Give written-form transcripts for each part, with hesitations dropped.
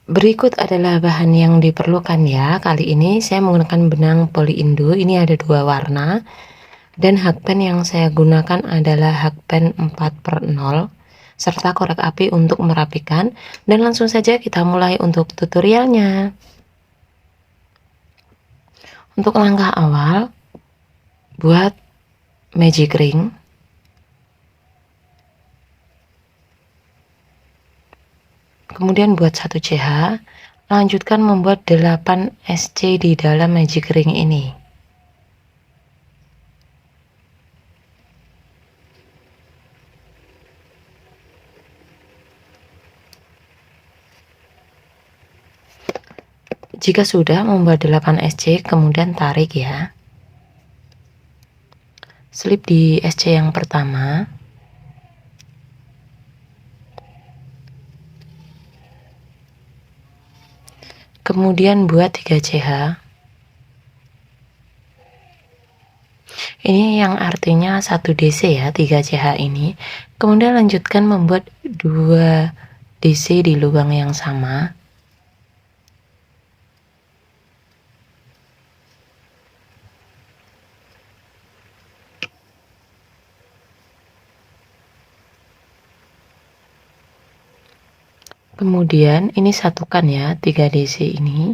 Berikut adalah bahan yang diperlukan ya. Kali ini saya menggunakan benang poliindo. Ini ada 2 warna. Dan hakpen yang saya gunakan adalah hakpen 4/0 serta korek api untuk merapikan. Dan langsung saja kita mulai untuk tutorialnya. Untuk langkah awal, buat magic ring. Kemudian buat 1 CH, lanjutkan membuat 8 SC di dalam magic ring ini. Jika sudah membuat 8 SC, kemudian tarik ya. Slip di SC yang pertama. Kemudian buat 3 CH. Ini yang artinya 1 DC ya, 3 CH ini. Kemudian lanjutkan membuat 2 DC di lubang yang sama. Kemudian ini satukan ya 3 DC ini.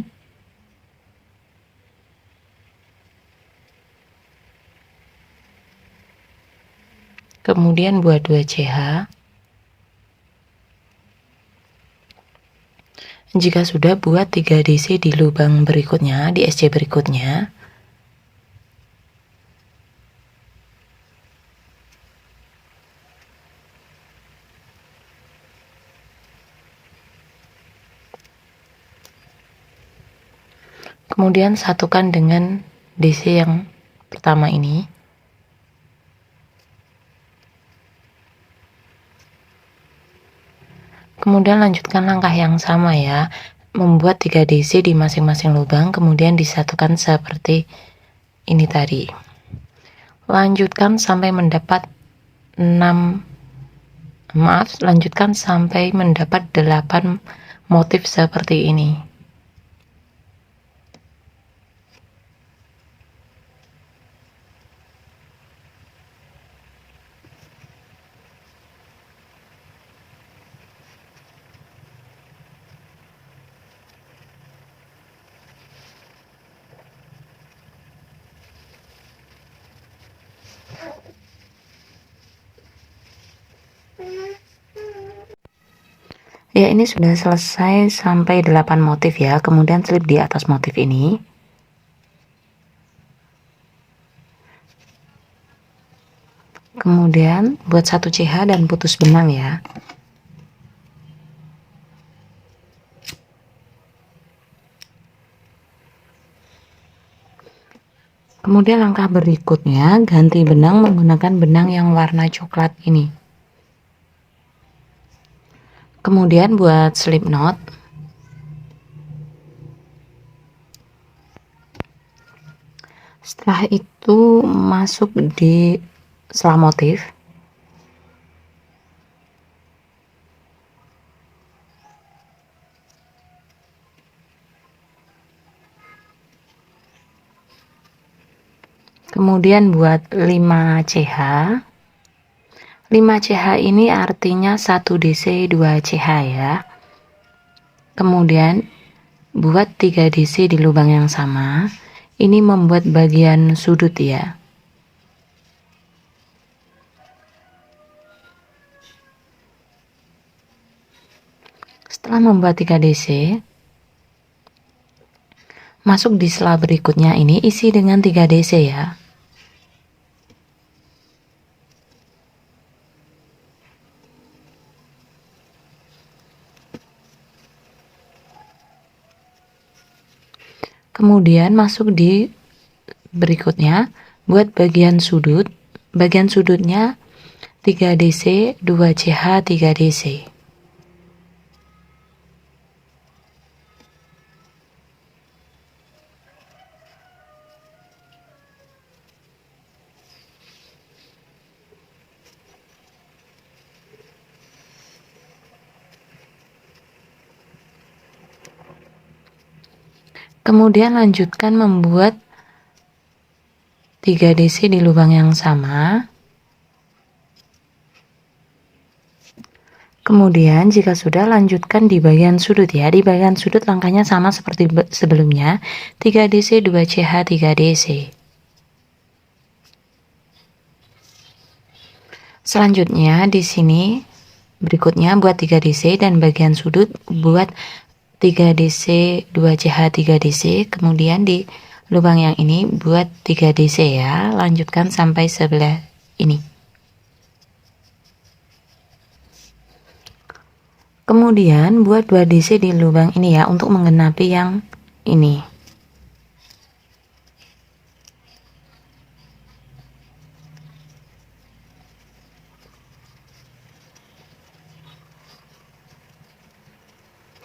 Kemudian buat 2 CH. Jika sudah, buat 3 DC di lubang berikutnya, di SC berikutnya. Kemudian satukan dengan DC yang pertama ini. Kemudian lanjutkan langkah yang sama ya, membuat 3 DC di masing-masing lubang, kemudian disatukan seperti ini tadi. Lanjutkan sampai mendapat 8 motif seperti ini. Ya, ini sudah selesai sampai 8 motif ya. Kemudian slip di atas motif ini. Kemudian buat 1 CH dan putus benang ya. Kemudian langkah berikutnya, ganti benang menggunakan benang yang warna coklat ini. Kemudian buat slip knot. Setelah itu masuk di sela motif. Kemudian buat 5 CH. 5 CH ini artinya 1 DC 2 CH ya. Kemudian buat 3 DC di lubang yang sama. Ini membuat bagian sudut ya. Setelah membuat 3 DC, masuk di sela berikutnya ini isi dengan 3 DC ya. Kemudian masuk di berikutnya buat bagian sudut. Bagian sudutnya 3 DC, 2 CH, 3 DC. Kemudian lanjutkan membuat 3 DC di lubang yang sama. Kemudian jika sudah, lanjutkan di bagian sudut ya. Di bagian sudut langkahnya sama seperti sebelumnya. 3 DC, 2 CH, 3 DC. Selanjutnya di sini berikutnya buat 3 DC dan bagian sudut buat 3 DC, 2 CH, 3 DC. Kemudian di lubang yang ini buat 3 DC ya. Lanjutkan sampai sebelah ini. Kemudian buat 2 DC di lubang ini ya untuk menggenapi yang ini.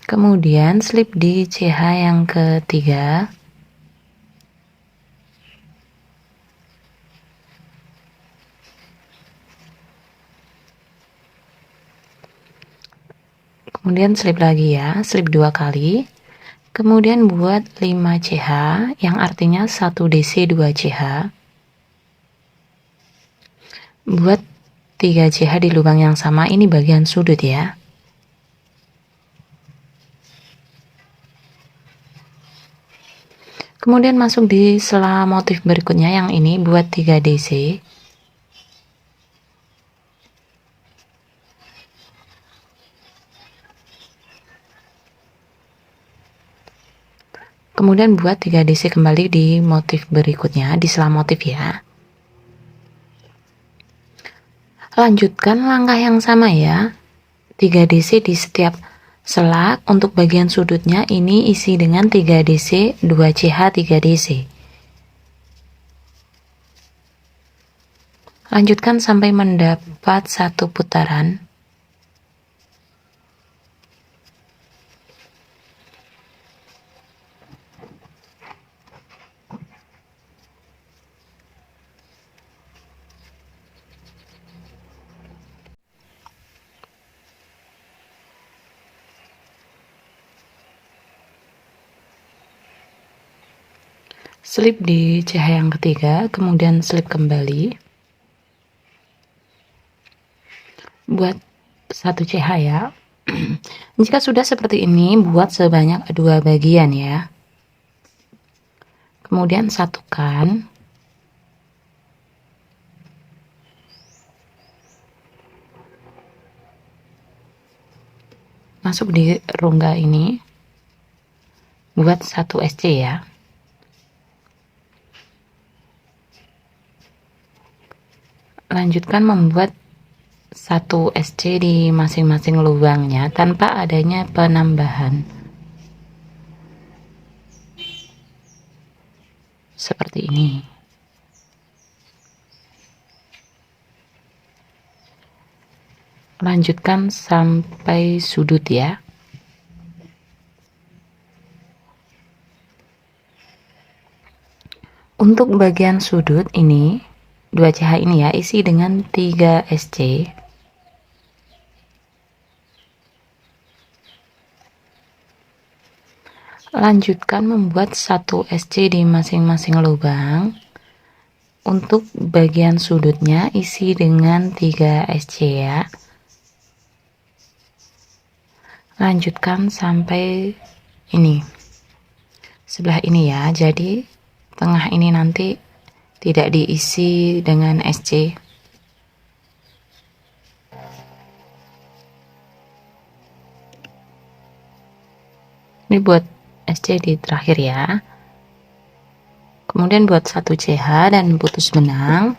Kemudian slip di CH yang ketiga. Kemudian slip lagi ya, slip 2 kali. Kemudian buat 5 CH yang artinya 1 DC 2 CH. Buat 3 CH di lubang yang sama, ini bagian sudut ya. Kemudian masuk di sela motif berikutnya yang ini buat 3 DC. Kemudian buat 3 DC kembali di motif berikutnya, di sela motif ya. Lanjutkan langkah yang sama ya. 3 DC di setiap selak. Untuk bagian sudutnya ini isi dengan 3 DC, 2 CH, 3 DC. Lanjutkan sampai mendapat 1 putaran. Slip di CH yang ketiga, kemudian slip kembali. Buat 1 CH ya. Jika sudah seperti ini, buat sebanyak 2 bagian ya. Kemudian satukan. Masuk di rongga ini. Buat 1 SC ya. Lanjutkan membuat 1 SC di masing-masing lubangnya tanpa adanya penambahan. Seperti ini. Lanjutkan sampai sudut ya. Untuk bagian sudut ini 2 CH ini ya, isi dengan 3 SC. Lanjutkan membuat 1 SC di masing-masing lubang. Untuk bagian sudutnya isi dengan 3 SC ya. Lanjutkan sampai ini. Sebelah ini ya, jadi tengah ini nanti tidak diisi dengan SC. Ini buat SC di terakhir ya. Kemudian buat 1 CH dan putus benang.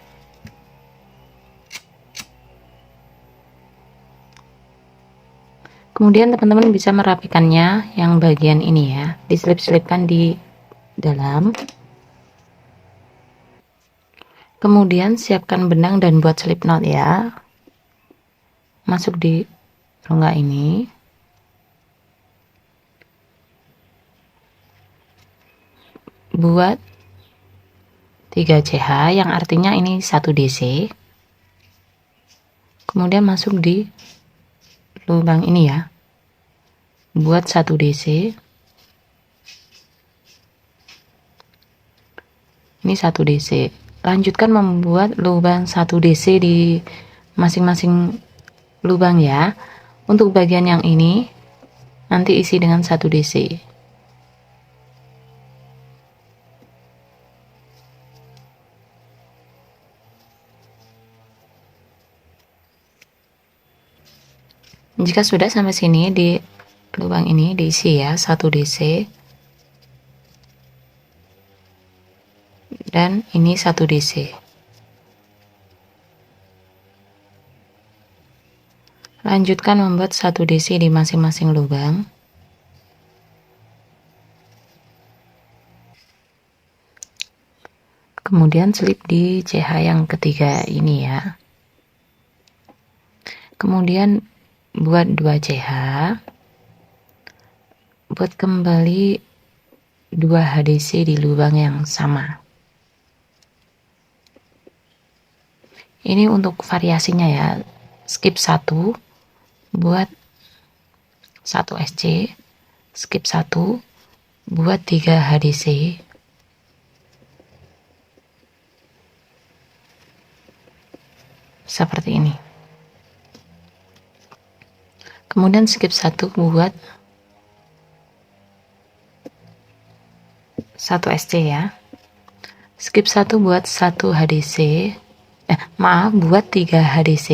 Kemudian teman-teman bisa merapikannya yang bagian ini ya, diselip-selipkan di dalam. Kemudian siapkan benang dan buat slip knot ya. Masuk di rongga ini. Buat 3 CH yang artinya ini 1 DC. Kemudian masuk di lubang ini ya. Buat 1 DC. ini 1 DC. Lanjutkan membuat lubang 1 DC di masing-masing lubang ya. Untuk bagian yang ini nanti isi dengan 1 DC. Jika sudah sampai sini, di lubang ini diisi ya 1 DC, dan ini 1 DC. Lanjutkan membuat 1 DC di masing-masing lubang. Kemudian selip di CH yang ketiga ini ya. Kemudian buat 2 CH, buat kembali 2 HDC di lubang yang sama. Ini untuk variasinya ya, skip 1 buat 1 SC, skip 1 buat 3 HDC, seperti ini. Kemudian skip 1 buat 1 SC ya. Skip 1 buat 1 HDC. Buat 3 HDC.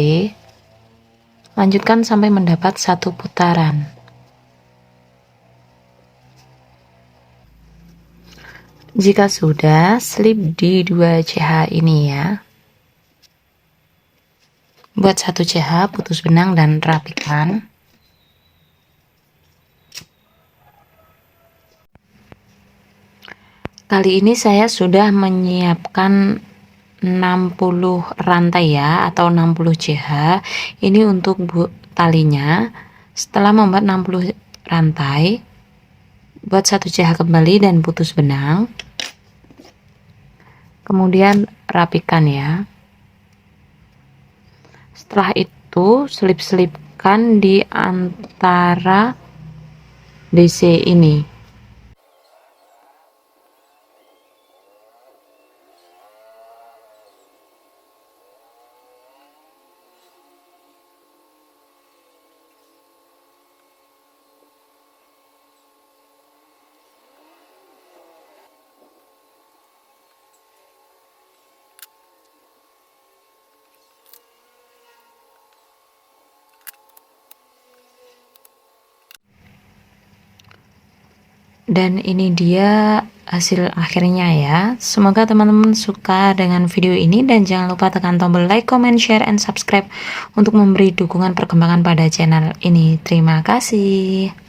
Lanjutkan sampai mendapat 1 putaran. Jika sudah, slip di 2 CH ini ya. Buat 1 CH, putus benang dan rapikan. Kali ini saya sudah menyiapkan 60 rantai ya, atau 60 CH. Ini untuk talinya. Setelah membuat 60 rantai, buat 1 CH kembali dan putus benang. Kemudian rapikan ya. Setelah itu selip-selipkan di antara DC ini. Dan ini dia hasil akhirnya ya. Semoga teman-teman suka dengan video ini, dan jangan lupa tekan tombol like, comment, share, and subscribe untuk memberi dukungan perkembangan pada channel ini. Terima kasih.